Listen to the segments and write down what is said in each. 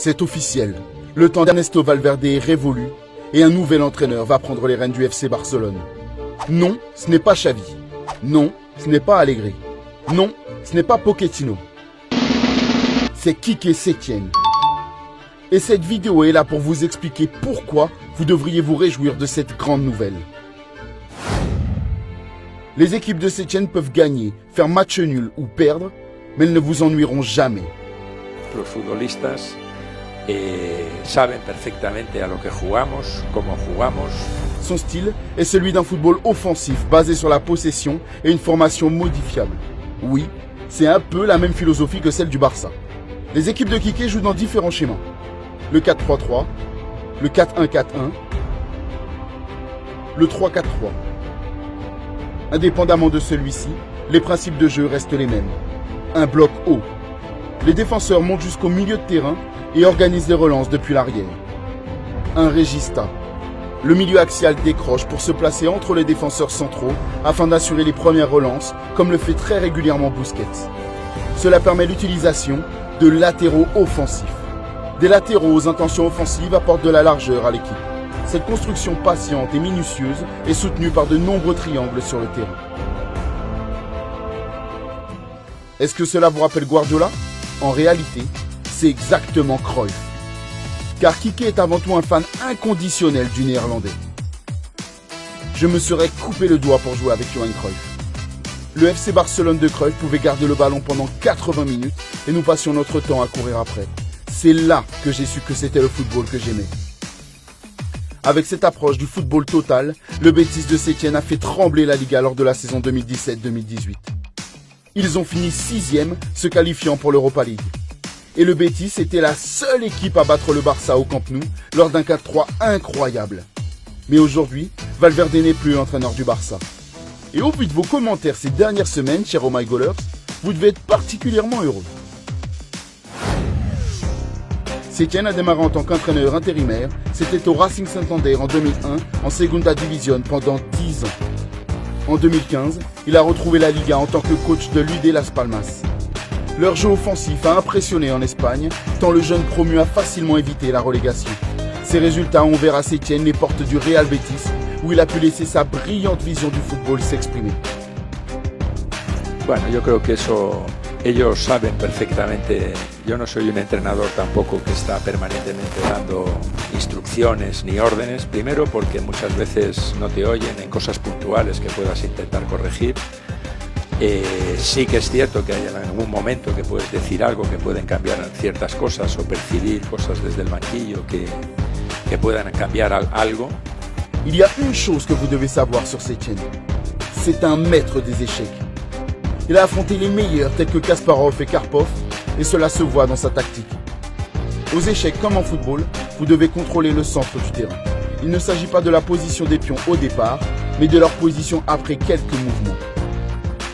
C'est officiel. Le temps d'Ernesto Valverde est révolu et un nouvel entraîneur va prendre les rênes du FC Barcelone. Non, ce n'est pas Xavi. Non, ce n'est pas Allegri. Non, ce n'est pas Pochettino. C'est Quique Setién. Et cette vidéo est là pour vous expliquer pourquoi vous devriez vous réjouir de cette grande nouvelle. Les équipes de Setién peuvent gagner, faire match nul ou perdre, mais elles ne vous ennuieront jamais. Los futbolistas saben perfectamente a lo que jugamos, cómo jugamos. Son style est celui d'un football offensif basé sur la possession et une formation modifiable. Oui, c'est un peu la même philosophie que celle du Barça. Les équipes de Quique jouent dans différents schémas. Le 4-3-3, le 4-1-4-1, le 3-4-3. Indépendamment de celui-ci, les principes de jeu restent les mêmes. Un bloc haut. Les défenseurs montent jusqu'au milieu de terrain et organisent les relances depuis l'arrière. Un regista. Le milieu axial décroche pour se placer entre les défenseurs centraux afin d'assurer les premières relances, comme le fait très régulièrement Busquets. Cela permet l'utilisation de latéraux offensifs. Des latéraux aux intentions offensives apportent de la largeur à l'équipe. Cette construction patiente et minutieuse est soutenue par de nombreux triangles sur le terrain. Est-ce que cela vous rappelle Guardiola? En réalité, c'est exactement Cruyff. Car Quique est avant tout un fan inconditionnel du néerlandais. Je me serais coupé le doigt pour jouer avec Johan Cruyff. Le FC Barcelone de Cruyff pouvait garder le ballon pendant 80 minutes et nous passions notre temps à courir après. C'est là que j'ai su que c'était le football que j'aimais. Avec cette approche du football total, le Betis de Setién a fait trembler la Liga lors de la saison 2017-2018. Ils ont fini 6e, se qualifiant pour l'Europa League. Et le Betis était la seule équipe à battre le Barça au Camp Nou lors d'un 4-3 incroyable. Mais aujourd'hui, Valverde n'est plus l'entraîneur du Barça. Et au vu de vos commentaires ces dernières semaines, chers Oh My Goalers, vous devez être particulièrement heureux. Setién a démarré en tant qu'entraîneur intérimaire, c'était au Racing Santander en 2001, en Segunda División pendant 10 ans. En 2015, il a retrouvé la Liga en tant que coach de l'UD Las Palmas. Leur jeu offensif a impressionné en Espagne, tant le jeune promu a facilement évité la relégation. Ces résultats ont ouvert à Setién les portes du Real Betis, où il a pu laisser sa brillante vision du football s'exprimer. Bueno, yo creo que eso ellos saben perfectamente. Yo no soy un entrenador tampoco que está permanentemente dando instrucciones ni órdenes. Primero porque muchas veces no te oyen en cosas puntuales que puedas intentar corregir. Sí que es cierto que hay en algún momento que puedes decir algo, que pueden cambiar ciertas cosas o percibir cosas desde el banquillo que puedan cambiar algo. Il y a une chose que vous devez savoir sur Setién. C'est un maître des échecs. Il a affronté les meilleurs tels que Kasparov et Karpov et cela se voit dans sa tactique. Aux échecs comme en football, vous devez contrôler le centre du terrain. Il ne s'agit pas de la position des pions au départ, mais de leur position après quelques mouvements.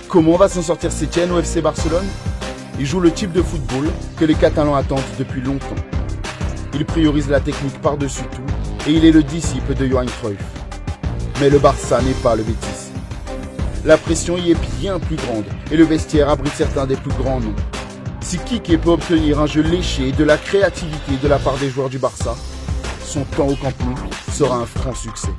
Comment va s'en sortir Setién au FC Barcelone? Il joue le type de football que les Catalans attendent depuis longtemps. Il priorise la technique par-dessus tout et il est le disciple de Johan Cruyff. Mais le Barça n'est pas le Betis. La pression y est bien plus grande et le vestiaire abrite certains des plus grands noms. Si Quique peut obtenir un jeu léché et de la créativité de la part des joueurs du Barça, son temps au Camp Nou sera un franc succès.